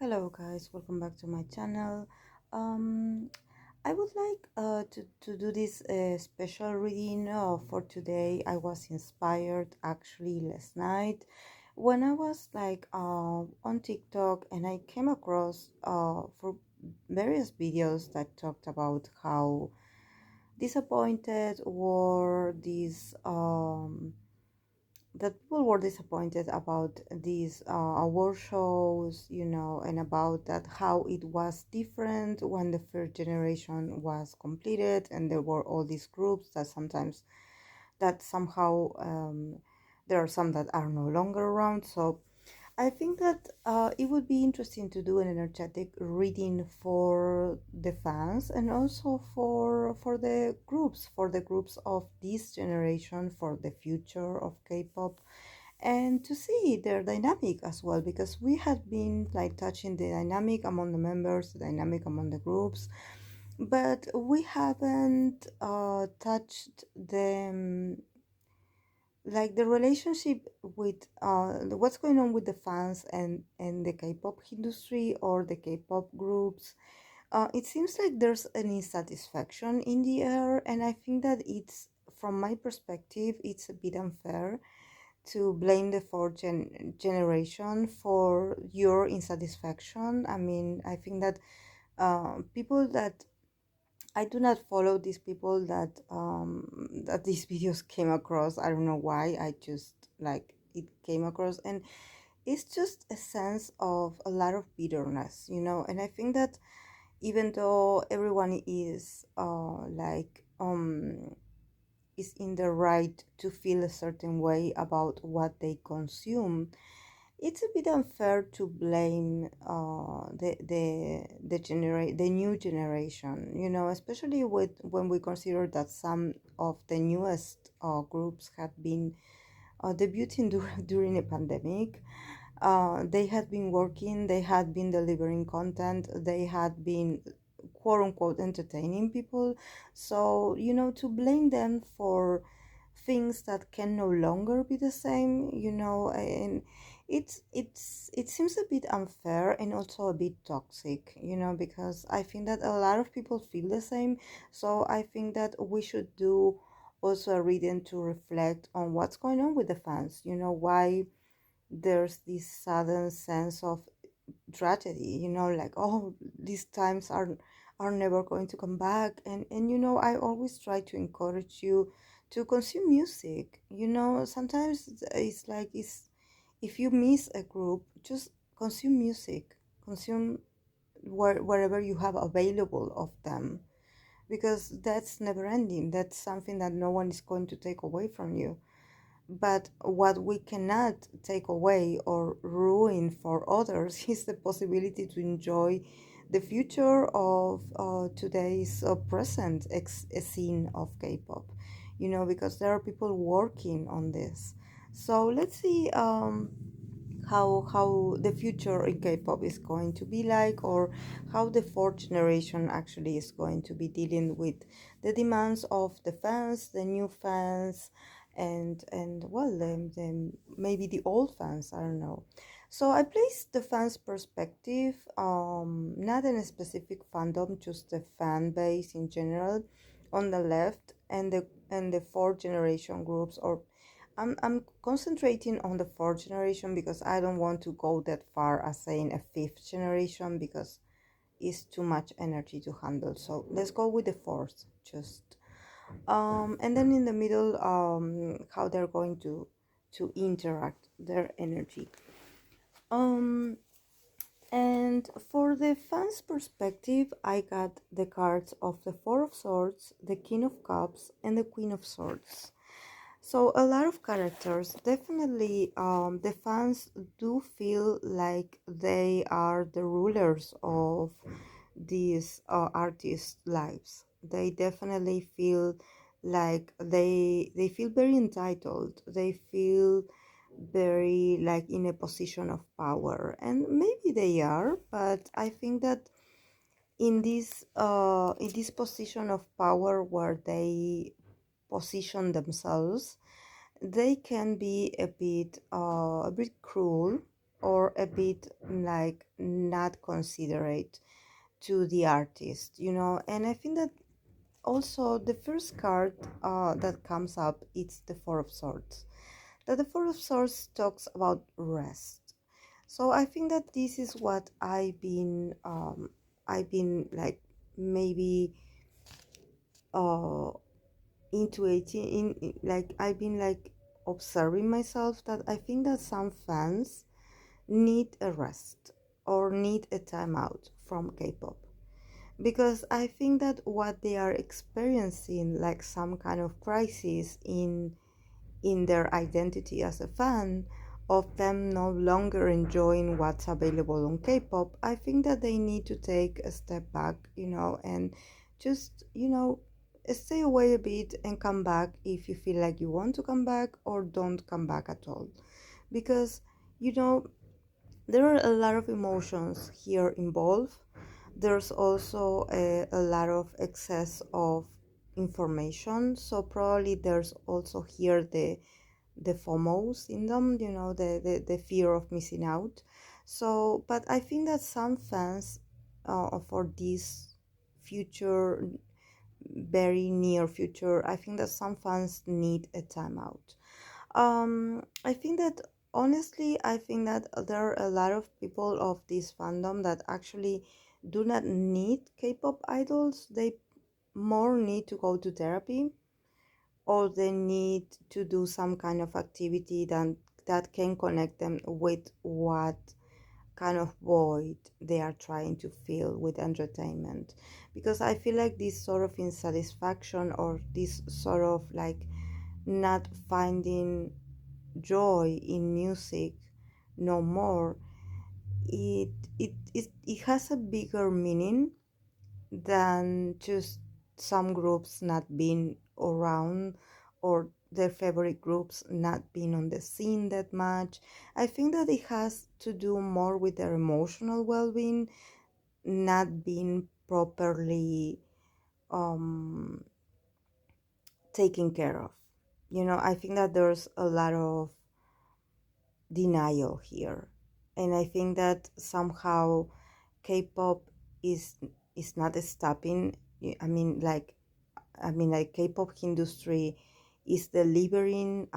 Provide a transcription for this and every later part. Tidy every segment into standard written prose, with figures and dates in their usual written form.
Hello guys, welcome back to my channel. Um, I would like to do this special reading for today. I was inspired actually last night when I was on TikTok, and I came across for various videos that talked about how disappointed were these that people were disappointed about these award shows, and about that how it was different when the first generation was completed, and there were all these groups that somehow there are some that are no longer around. So I think that it would be interesting to do an energetic reading for the fans, and also for the groups of this generation, for the future of K-pop, and to see their dynamic as well, because we had been like touching the dynamic among the members, the dynamic among the groups, but we haven't touched them, like the relationship with what's going on with the fans and the K-pop industry or the K-pop groups. It seems like there's an insatisfaction in the air, and I think that it's, from my perspective, it's a bit unfair to blame the generation for your insatisfaction. I mean, I think that people that I do not follow these people that these videos came across. I don't know why. I just like it came across, and it's just a sense of a lot of bitterness. And I think that even though everyone is in the right to feel a certain way about what they consume, it's a bit unfair to blame the new generation, especially when we consider that some of the newest groups had been debuting during a pandemic. They had been working, they had been delivering content, they had been quote unquote entertaining people. So, to blame them for things that can no longer be the same, and it seems a bit unfair and also a bit toxic, because I think that a lot of people feel the same. So I think that we should do also a reading to reflect on what's going on with the fans, why there's this sudden sense of tragedy, like, oh, these times are never going to come back. And I always try to encourage you to consume music. Sometimes it's like, it's if you miss a group, just consume music, consume wherever you have available of them, because that's never ending. That's something that no one is going to take away from you. But what we cannot take away or ruin for others is the possibility to enjoy the future of today's present scene of K-pop, because there are people working on this. So let's see how the future in K-pop is going to be like, or how the fourth generation actually is going to be dealing with the demands of the fans, the new fans, and well, maybe the old fans. I don't know. So I placed the fans' perspective, not in a specific fandom, just the fan base in general, on the left, and the fourth generation groups, or I'm concentrating on the fourth generation because I don't want to go that far as saying a fifth generation, because it's too much energy to handle. So let's go with the fourth, just and then in the middle, how they're going to interact their energy. Um and for the fans' perspective, I got the cards of the Four of Swords, the King of Cups, and the Queen of Swords. So a lot of characters, definitely. The fans do feel like they are the rulers of these artists' lives. They definitely feel like they feel very entitled. They feel very like in a position of power, and maybe they are. But I think that in this position of power where they position themselves, they can be a bit cruel, or a bit like not considerate to the artist, and I think that also the first card that comes up, it's the Four of Swords. That the Four of Swords talks about rest. So I think that this is what I've been like maybe uh intuiting like I've been like observing myself, that I think that some fans need a rest or need a timeout from K-pop, because I think that what they are experiencing, like some kind of crisis in their identity as a fan, of them no longer enjoying what's available on K-pop, I think that they need to take a step back, and just, stay away a bit and come back if you feel like you want to come back, or don't come back at all. Because, you know, there are a lot of emotions here involved. There's also a lot of excess of information, so probably there's also here the FOMO syndrome, the fear of missing out. So, but I think that some fans, for this future, very near future, I think that some fans need a timeout. I think that honestly, I think that there are a lot of people of this fandom that actually do not need K-pop idols. They more need to go to therapy, or they need to do some kind of activity that can connect them with what kind of void they are trying to fill with entertainment. Because I feel like this sort of insatisfaction, or this sort of like not finding joy in music no more, it it has a bigger meaning than just some groups not being around, or their favorite groups not being on the scene that much. I think that it has to do more with their emotional well-being not being properly um, taken care of. I think that there's a lot of denial here, and I think that somehow K-pop is is not stopping. I mean, like K-pop industry is delivering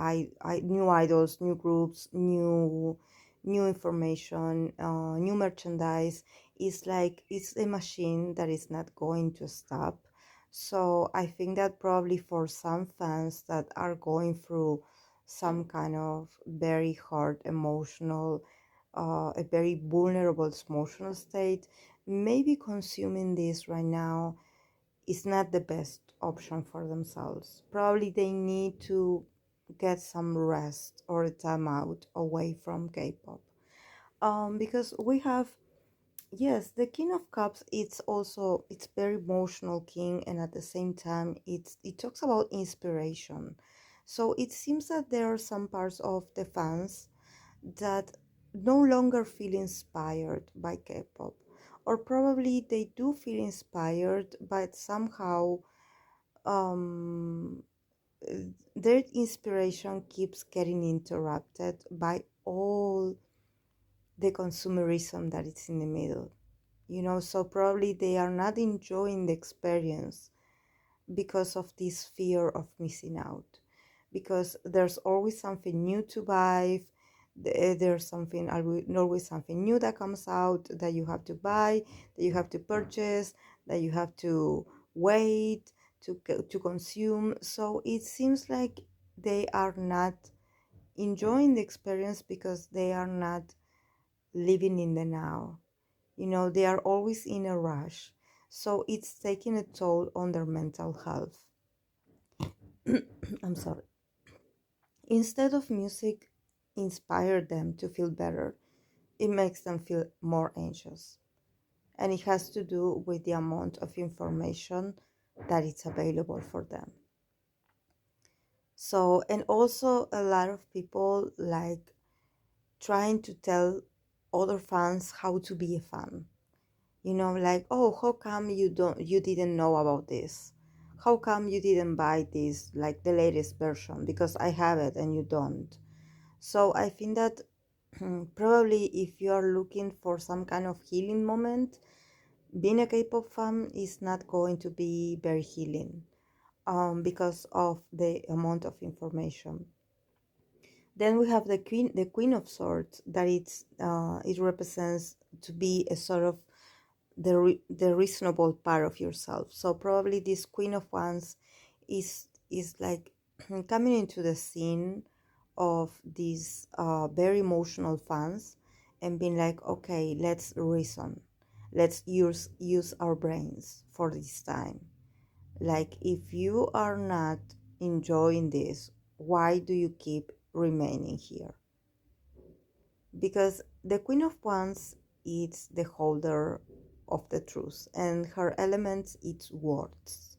new idols, new groups, new information, new merchandise. It's a machine that is not going to stop. So I think that probably for some fans that are going through some kind of very hard emotional, a very vulnerable emotional state, maybe consuming this right now is not the best option for themselves. Probably they need to get some rest or a time out away from K-pop. Because we have, yes, the King of Cups. It's very emotional king, and at the same time, it talks about inspiration. So it seems that there are some parts of the fans that no longer feel inspired by K-pop, or probably they do feel inspired, but somehow um, their inspiration keeps getting interrupted by all the consumerism that is in the middle. So probably they are not enjoying the experience because of this fear of missing out, because there's always something new to buy. There's always something new that comes out that you have to buy, that you have to purchase, that you have to wait to consume. So it seems like they are not enjoying the experience because they are not living in the now. They are always in a rush, so it's taking a toll on their mental health. I'm sorry. Instead of music inspire them to feel better, it makes them feel more anxious. And it has to do with the amount of information that is available for them. So, and also a lot of people like trying to tell other fans how to be a fan. Like, oh, how come you didn't know about this? How come you didn't buy this, like the latest version? Because I have it and you don't. So I think that Probably if you are looking for some kind of healing moment, being a K-pop fan is not going to be very healing, because of the amount of information. Then we have the Queen of Swords, that it represents to be a sort of the reasonable part of yourself. So probably this Queen of Wands is like coming into the scene of these very emotional fans, and being like, okay, let's reason, let's use our brains for this time. Like, if you are not enjoying this, why do you keep remaining here? Because the Queen of Wands is the holder of the truth, and her elements, it's words,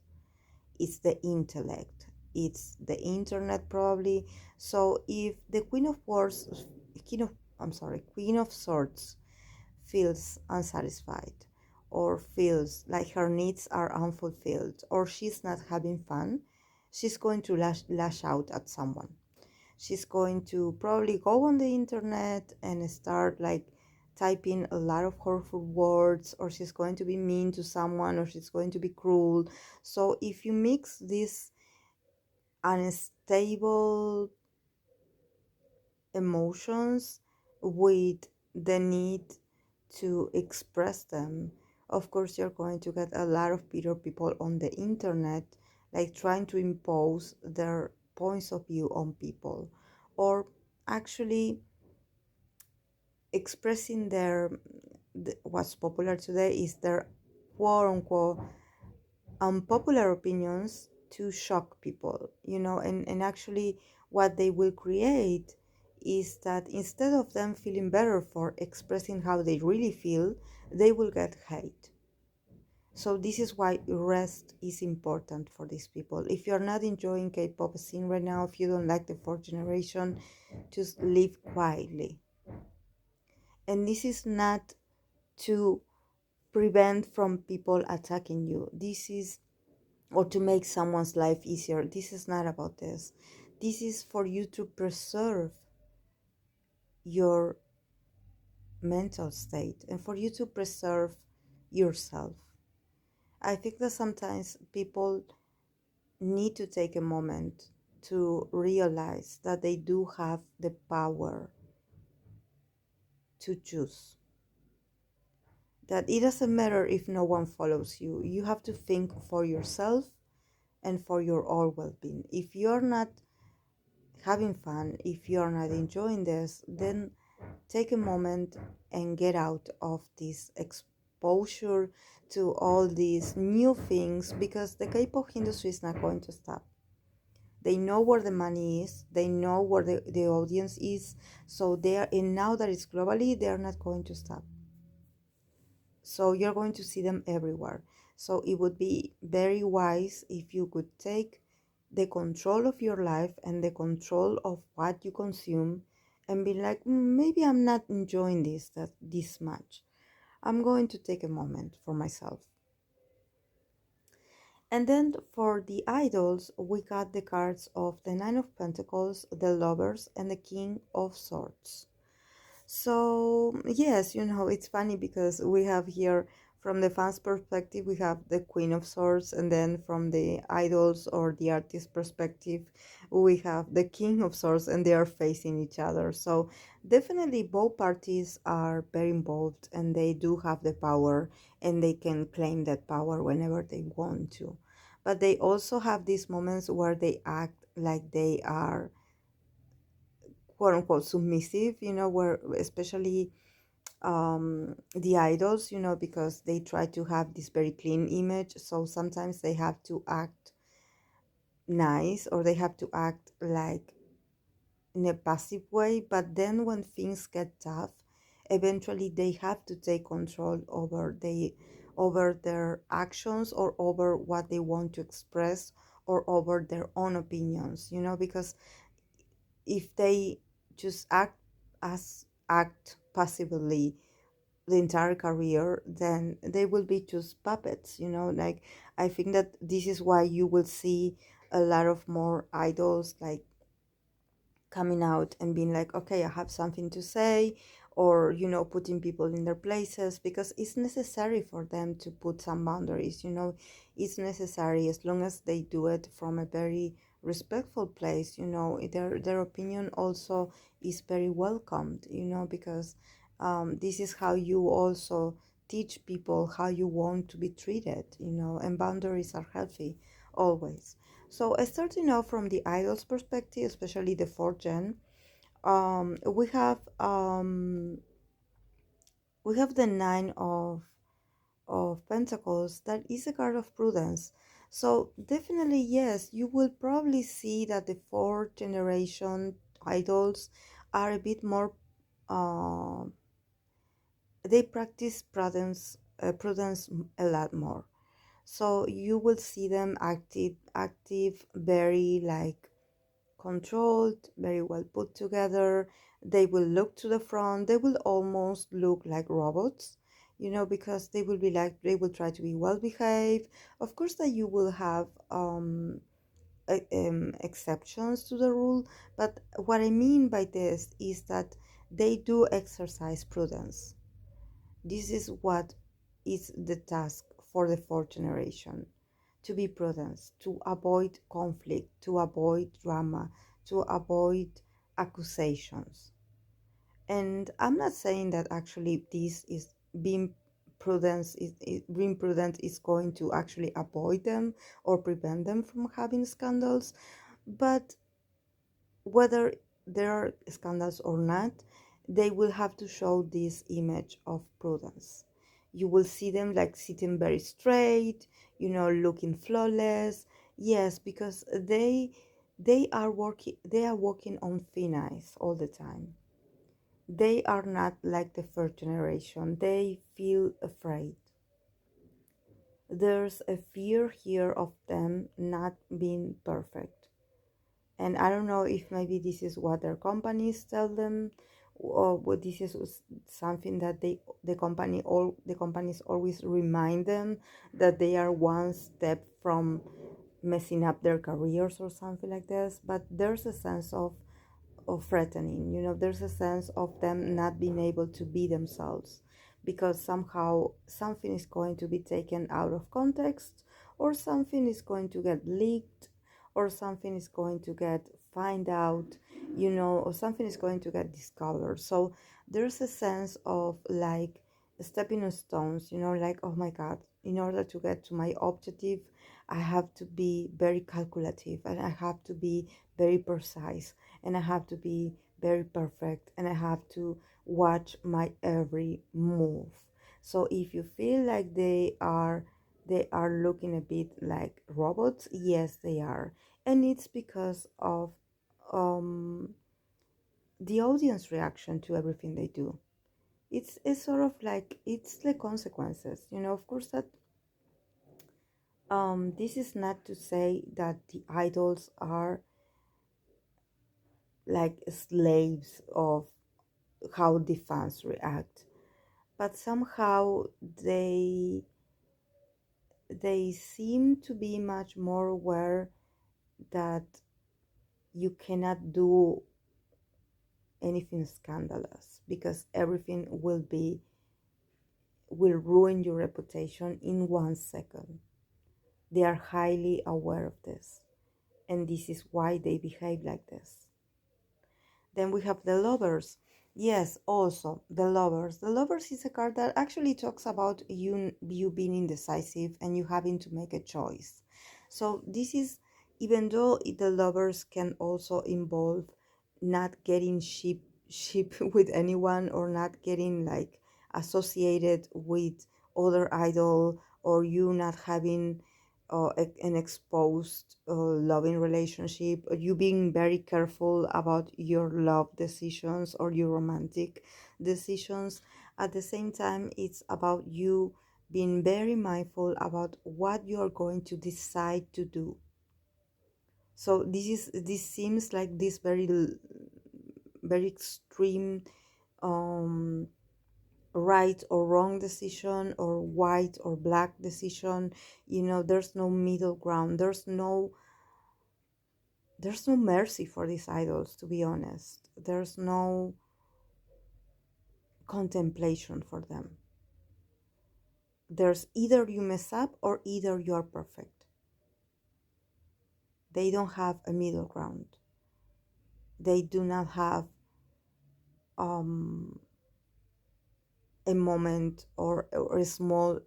it's the intellect, it's the internet probably. So if the Queen of Wands, Queen of, I'm sorry, Queen of Swords feels unsatisfied, or feels like her needs are unfulfilled, or she's not having fun, she's going to lash out at someone. She's going to probably go on the internet and start like typing a lot of hurtful words, or she's going to be mean to someone, or she's going to be cruel. So if you mix this unstable emotions with the need to express them, of course you're going to get a lot of bitter people on the internet, like trying to impose their points of view on people, or actually expressing what's popular today is their quote unquote unpopular opinions to shock people, and actually what they will create is that instead of them feeling better for expressing how they really feel, they will get hate. So this is why rest is important for these people. If you're not enjoying K-pop scene right now, if you don't like the fourth generation, just live quietly. And this is not to prevent from people attacking you. This is, or to make someone's life easier. This is not about this. This is for you to preserve your mental state, and for you to preserve yourself. I think that sometimes people need to take a moment to realize that they do have the power to choose. That it doesn't matter if no one follows you. You have to think for yourself and for your own well-being. If you're not having fun, if you're not enjoying this, then take a moment and get out of this exposure to all these new things, because the K-pop industry is not going to stop. They know where the money is, they know where the audience is, so they are, and now that it's globally, they are not going to stop. So you're going to see them everywhere. So it would be very wise if you could take the control of your life and the control of what you consume, and be like, maybe I'm not enjoying this much. I'm going to take a moment for myself." And then for the idols, we got the cards of the Nine of Pentacles, the Lovers, and the King of Swords. So, yes, it's funny because we have here, from the fans' perspective, we have the Queen of Swords, and then from the idols or the artist perspective, we have the King of Swords, and they are facing each other. So, definitely both parties are very involved, and they do have the power, and they can claim that power whenever they want to. But they also have these moments where they act like they are quote unquote submissive, where especially the idols, because they try to have this very clean image. So sometimes they have to act nice, or they have to act like in a passive way. But then when things get tough, eventually they have to take control over their actions, or over what they want to express, or over their own opinions, because if they just act passively the entire career, then they will be just puppets, like, I think that this is why you will see a lot of more idols like coming out and being like, okay, I have something to say, or, putting people in their places, because it's necessary for them to put some boundaries. It's necessary, as long as they do it from a very respectful place. Their opinion also is very welcomed, because this is how you also teach people how you want to be treated, and boundaries are healthy always. So, starting off from the idol's perspective, especially the fourth gen, we have the nine of pentacles. That is a card of prudence. So definitely, yes, you will probably see that the fourth generation idols are a bit more. Uh, they practice prudence a lot more. So you will see them active, very like controlled, very well put together. They will look to the front. They will almost look like robots, because they will be like, they will try to be well behaved. Of course, that you will have exceptions to the rule, but what I mean by this is that they do exercise prudence. This is what is the task for the fourth generation: to be prudent, to avoid conflict, to avoid drama, to avoid accusations. And I'm not saying that actually this is being prudent is going to actually avoid them or prevent them from having scandals, but whether there are scandals or not, they will have to show this image of prudence. You will see them like sitting very straight, looking flawless. Yes, because they are working on thin ice all the time. They are not like the first generation. They feel afraid. There's a fear here of them not being perfect. And I don't know if maybe this is what their companies tell them, or what this is something that the companies always remind them that they are one step from messing up their careers or something like this. But there's a sense of threatening. There's a sense of them not being able to be themselves, because somehow something is going to be taken out of context, or something is going to get leaked, or something is going to get find out, or something is going to get discovered. So there's a sense of like stepping stones, like, oh my God, in order to get to my objective, I have to be very calculative, and I have to be very precise, and I have to be very perfect, and I have to watch my every move. So if you feel like they are looking a bit like robots, yes, they are. And it's because of um the audience reaction to everything they do. It's sort of like it's the consequences. Of course that this is not to say that the idols are like slaves of how the fans react, but somehow they seem to be much more aware that you cannot do anything scandalous, because everything will ruin your reputation in 1 second. They are highly aware of this, and this is why they behave like this. Then we have the lovers. Yes, also the lovers. The lovers is a card that actually talks about you being indecisive and you having to make a choice. So this is, even though the lovers can also involve not getting ship with anyone, or not getting like associated with other idol, or you not having an exposed loving relationship, or you being very careful about your love decisions or your romantic decisions. At the same time, it's about you being very mindful about what you are going to decide to do. So this seems like this very extreme um right or wrong decision, or white or black decision. There's no middle ground. There's no there's no mercy for these idols, to be honest. There's no contemplation for them. There's either you mess up or either you're perfect. They don't have a middle ground. They do not have um, a moment or a small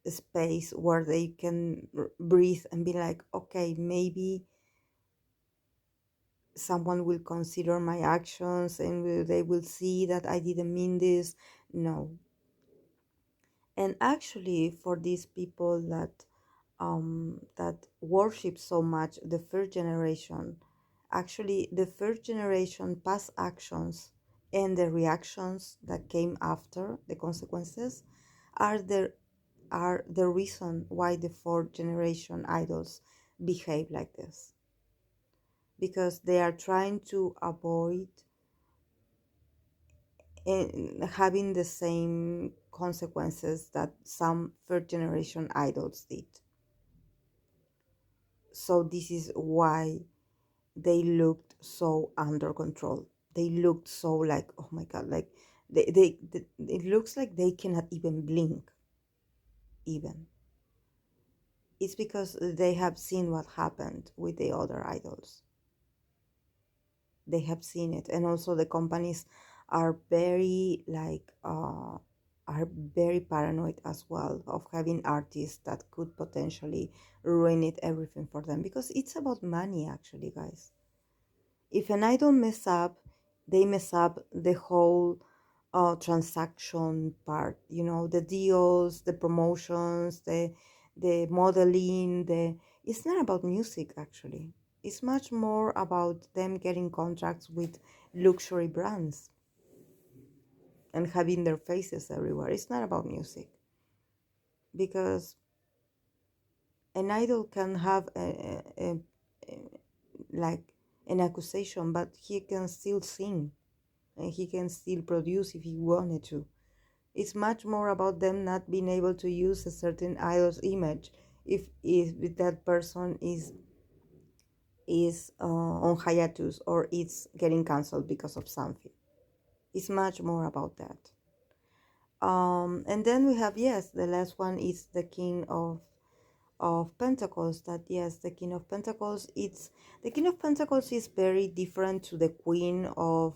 space where they can breathe and be like, okay, maybe someone will consider my actions and they will see that I didn't mean this. No. And actually, for these people that worship so much the first generation, actually the first generation past actions and the reactions that came after the consequences are the reason why the fourth generation idols behave like this, because they are trying to avoid having the same consequences that some third generation idols did. So this is why they looked so under control. They looked so like, oh my god, like they it looks like they cannot even blink even. It's because they have seen what happened with the other idols. They have seen it, and also the companies are very like are very paranoid as well of having artists that could potentially ruin it everything for them, because it's about money actually, guys. If an idol mess up, they mess up the whole transaction part, you know, the deals, the promotions, the modeling, the it's not about music actually. It's much more about them getting contracts with luxury brands and having their faces everywhere. It's not about music, because an idol can have like an accusation, but he can still sing and he can still produce if he wanted to. It's much more about them not being able to use a certain idol's image if that person is on hiatus or it's getting cancelled because of something. It's much more about that. And then we have, yes, the last one is the King of Pentacles. That, yes, the King of Pentacles, it's the King of Pentacles is very different to the Queen of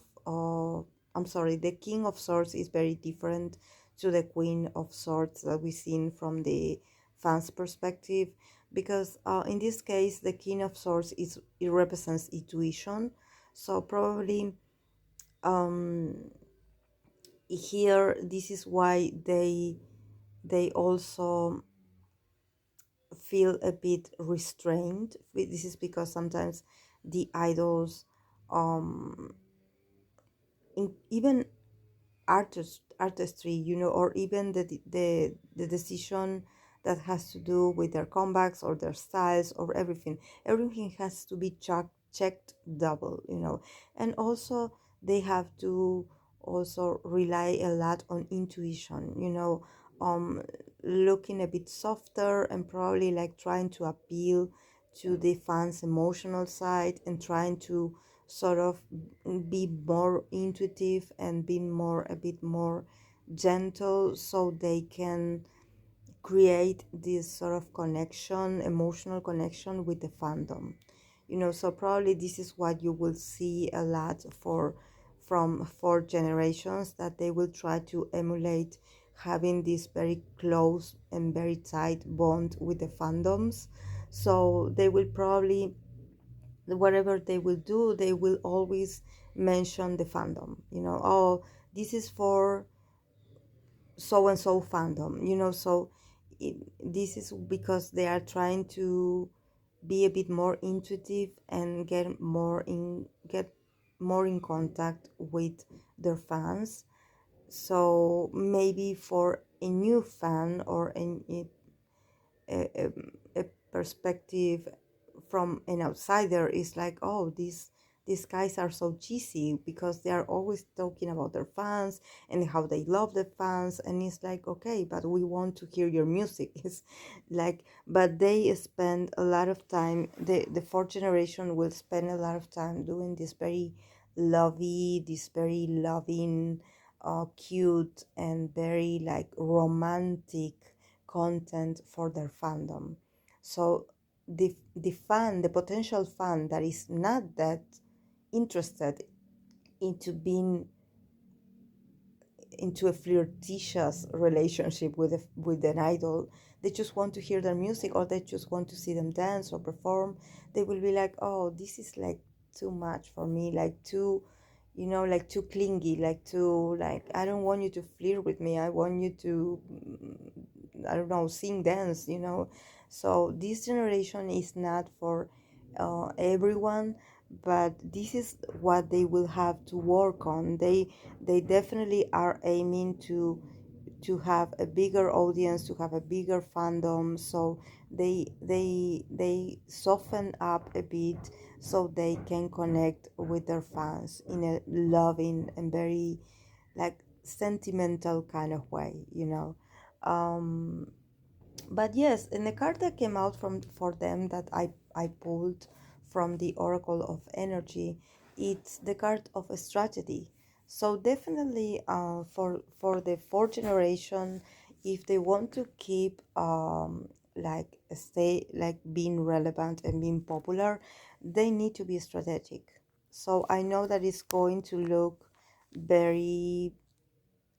I'm sorry, the King of Swords is very different to the Queen of Swords that we've seen from the fans perspective, because in this case the King of Swords is it represents intuition. So probably um here this is why they also feel a bit restrained. This is because sometimes the idols, um, even artistry, you know, or even the decision that has to do with their comebacks or their styles or everything has to be checked double, you know. And also they have to also rely a lot on intuition, you know, um looking a bit softer and probably like trying to appeal to the fans emotional side and trying to sort of be more intuitive and be more a bit more gentle, so they can create this sort of connection, emotional connection with the fandom, you know. So probably this is what you will see a lot from four generations, that they will try to emulate having this very close and very tight bond with the fandoms. So they will probably, whatever they will do, they will always mention the fandom, you know. Oh, this is for so and so fandom, you know. So this is because they are trying to be a bit more intuitive and get more in contact with their fans. So maybe for a new fan or a perspective from an outsider is like, oh, these guys are so cheesy because they are always talking about their fans and how they love the fans, and it's like, okay, but we want to hear your music. It's like, but they spend a lot of time, the fourth generation will spend a lot of time doing this very lovey, this very loving, cute and very like romantic content for their fandom. So the potential fan that is not that interested into being into a flirtatious relationship with an idol, they just want to hear their music, or they just want to see them dance or perform, they will be like, oh, this is like too much for me, like too, like too clingy, like too, like, I don't want you to flirt with me, I want you to, I don't know, sing, dance. So this generation is not for everyone, but this is what they will have to work on. They definitely are aiming to have a bigger audience, to have a bigger fandom. So they soften up a bit so they can connect with their fans in a loving and very like sentimental kind of way. um but yes, in the card that came out from for them that I pulled from the Oracle of Energy, it's the card of a strategy. So definitely, for the fourth generation, if they want to keep like stay like being relevant and being popular, they need to be strategic. So I know that it's going to look very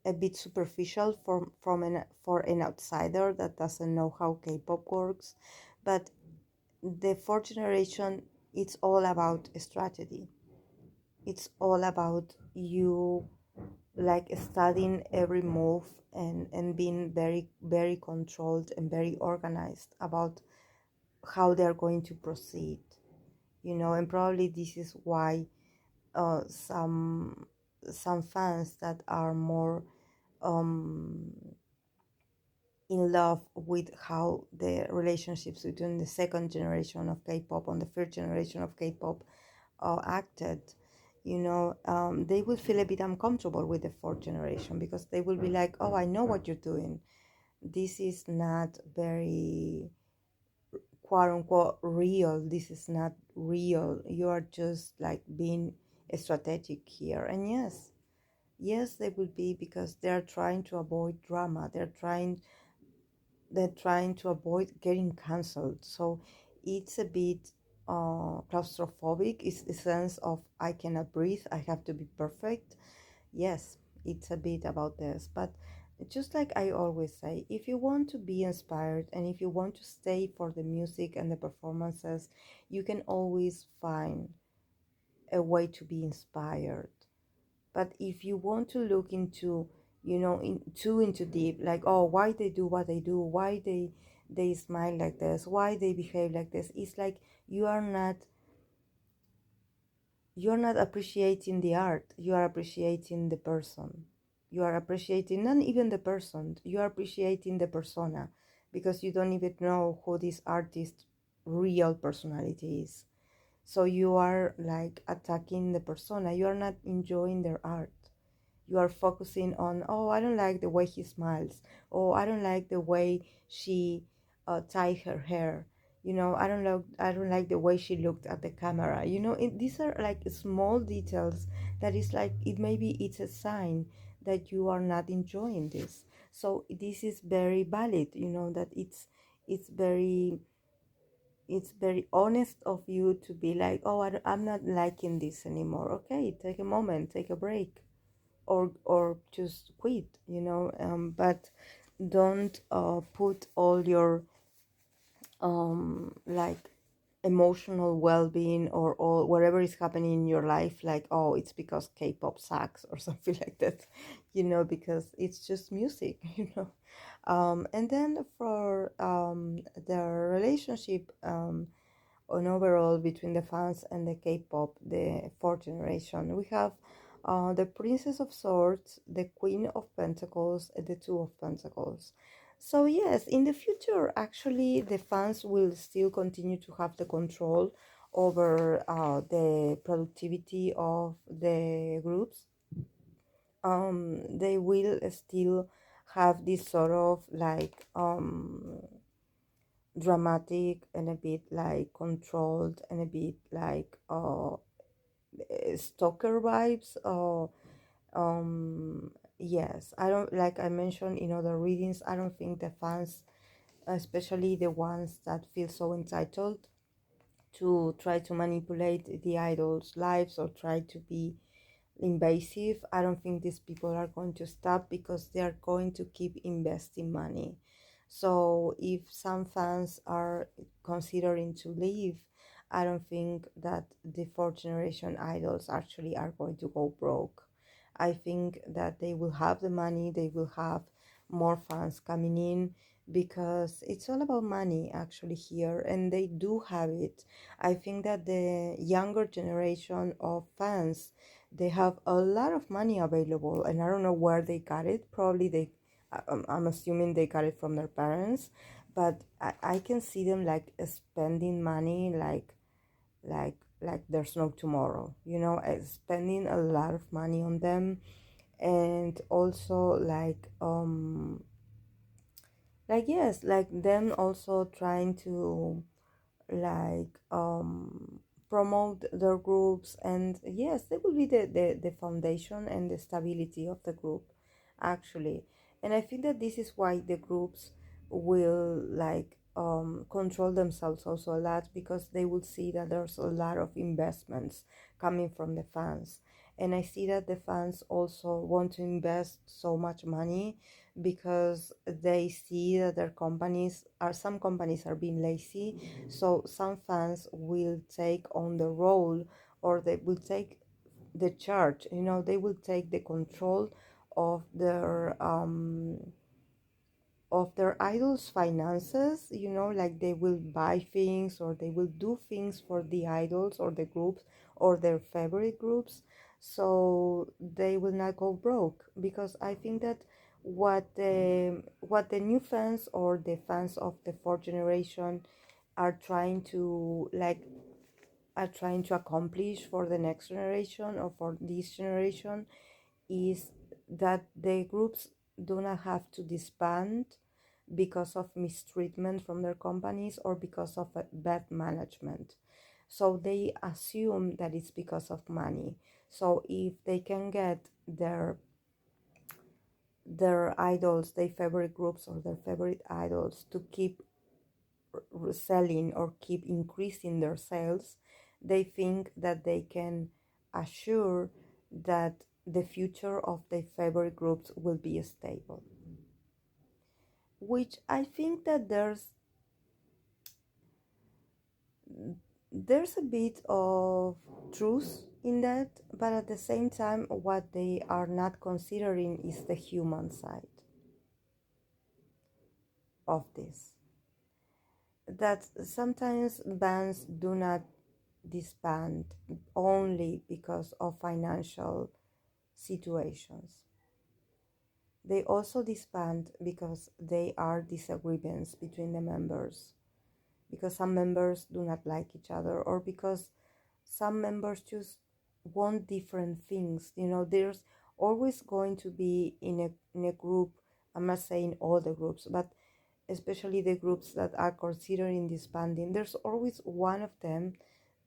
a bit superficial for an outsider that doesn't know how K-pop works, but the fourth generation, it's all about strategy. It's all about you like studying every move and being very very controlled and very organized about how they're going to proceed. And probably this is why some fans that are more um in love with how the relationships between the second generation of K-pop and the third generation of K-pop acted, they will feel a bit uncomfortable with the fourth generation because they will be like, oh, I know what you're doing. This is not very quote unquote real. This is not real. You are just like being strategic here. And yes, they will be because they're trying to avoid drama. They're trying to avoid getting cancelled. So it's a bit claustrophobic. It's the sense of I cannot breathe. I have to be perfect. Yes, it's a bit about this. But just like I always say, if you want to be inspired and if you want to stay for the music and the performances, you can always find a way to be inspired. But if you want to look into, too into deep, like, oh, why they do what they do, why they smile like this, why they behave like this, it's like you are not you're not appreciating the art, you are appreciating the person. You are appreciating not even the person, you are appreciating the persona, because you don't even know who this artist's real personality is. So you are like attacking the persona, you are not enjoying their art. You are focusing on, oh, I don't like the way he smiles, oh, I don't like the way she tied her hair, I don't like the way she looked at the camera. These are like small details that is like it maybe it's a sign that you are not enjoying this. So this is very valid, that it's very honest of you to be like, oh, I'm not liking this anymore. Okay, take a moment, take a break, or just quit, but don't put all your like emotional well-being or all whatever is happening in your life like, oh, it's because K-pop sucks or something like that, because it's just music. And then for the relationship on overall between the fans and the K-pop, the fourth generation, we have the Princess of Swords, the Queen of Pentacles, and the Two of Pentacles. So yes, in the future, actually, the fans will still continue to have the control over the productivity of the groups, they will still have this sort of like dramatic and a bit like controlled and a bit like stalker vibes. Yes, I don't, like I mentioned in other readings, I don't think the fans, especially the ones that feel so entitled to try to manipulate the idols' lives or try to be invasive, I don't think these people are going to stop because they are going to keep investing money. So if some fans are considering to leave, I don't think that the fourth generation idols actually are going to go broke. I think that they will have the money, they will have more fans coming in, because it's all about money actually here, and they do have it. I think that the younger generation of fans, they have a lot of money available, and I don't know where they got it. Probably I'm assuming they got it from their parents, but I can see them like spending money like there's no tomorrow, spending a lot of money on them. And also like yes, like them also trying to like promote their groups. And yes, they will be the foundation and the stability of the group actually. And I think that this is why the groups will like control themselves also a lot, because they will see that there's a lot of investments coming from the fans. And I see that the fans also want to invest so much money because they see that some companies are being lazy. So some fans will take on the role, or they will take the charge, they will take the control of their idols' finances, like they will buy things or they will do things for the idols or the groups or their favorite groups, so they will not go broke. Because I think that what the new fans or the fans of the fourth generation are trying to accomplish for the next generation or for this generation is that the groups do not have to disband because of mistreatment from their companies or because of a bad management. So they assume that it's because of money. So if they can get their idols, their favorite groups or their favorite idols to keep selling or keep increasing their sales, they think that they can assure that the future of their favorite groups will be stable. Which I think that there's a bit of truth in that, but at the same time, what they are not considering is the human side of this. That sometimes bands do not disband only because of financial situations. They also disband because they are disagreements between the members, because some members do not like each other, or because some members just want different things. There's always going to be in a group. I'm not saying all the groups, but especially the groups that are considering disbanding, there's always one of them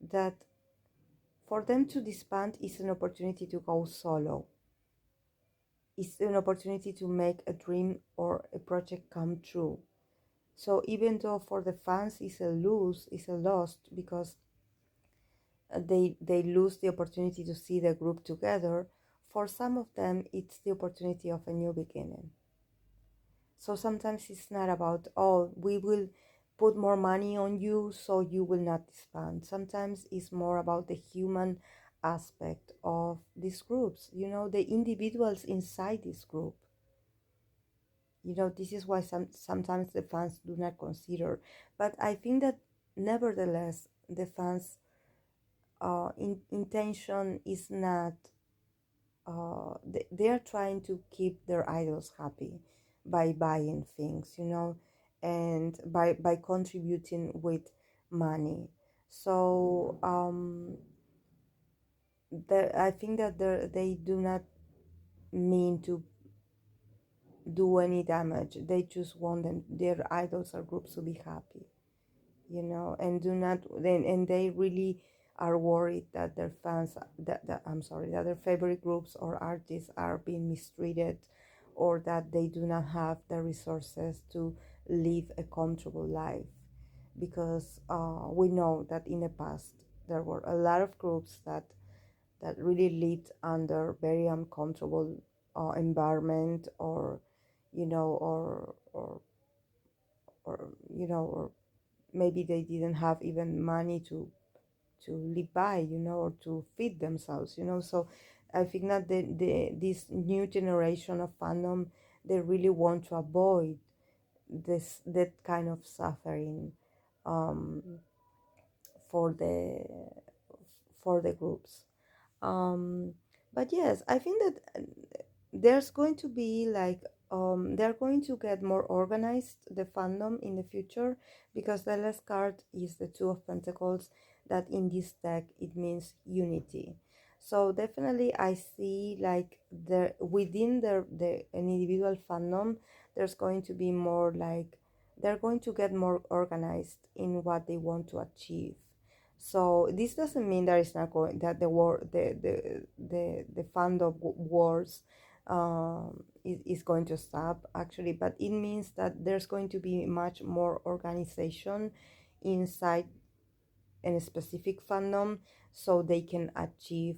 that for them to disband is an opportunity to go solo. It's an opportunity to make a dream or a project come true. So even though for the fans it's a loss, because they lose the opportunity to see the group together, for some of them it's the opportunity of a new beginning. So sometimes it's not about, oh, we will put more money on you so you will not disband. Sometimes it's more about the human aspect of these groups, the individuals inside this group. This is why sometimes the fans do not consider. But I think that nevertheless, the fans' intention is not, they are trying to keep their idols happy by buying things, and by contributing with money. So I think that they do not mean to do any damage. They just want their idols or groups to be happy, and do not then and they really are worried that their fans that I'm sorry, that their favorite groups or artists are being mistreated, or that they do not have the resources to live a comfortable life, because we know that in the past there were a lot of groups that really lived under very uncomfortable environment, or you know or maybe they didn't have even money to live by, or to feed themselves, so I think that this new generation of fandom, they really want to avoid that kind of suffering, um, for the groups. um but yes, I think that there's going to be like they're going to get more organized, the fandom, in the future, because the last card is the Two of Pentacles, that in this deck it means unity. So definitely I see like within the an individual fandom, there's going to be more like they're going to get more organized in what they want to achieve. So this doesn't mean that it's not going that the war the fandom wars is going to stop, actually, but it means that there's going to be much more organization inside a specific fandom, so they can achieve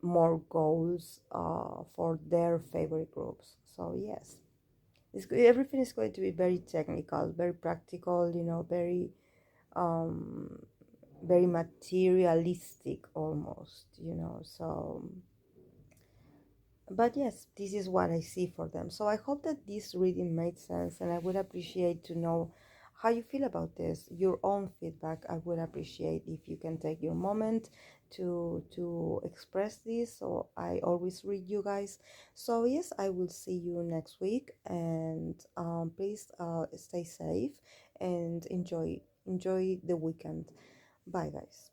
more goals for their favorite groups. So yes, everything is going to be very technical, very practical, very um very materialistic almost, so but yes, this is what I see for them. So I hope that this reading made sense, and I would appreciate to know how you feel about this, your own feedback. I would appreciate if you can take your moment to express this. So I always read you guys. So yes, I will see you next week, and please stay safe and enjoy the weekend. Bye guys.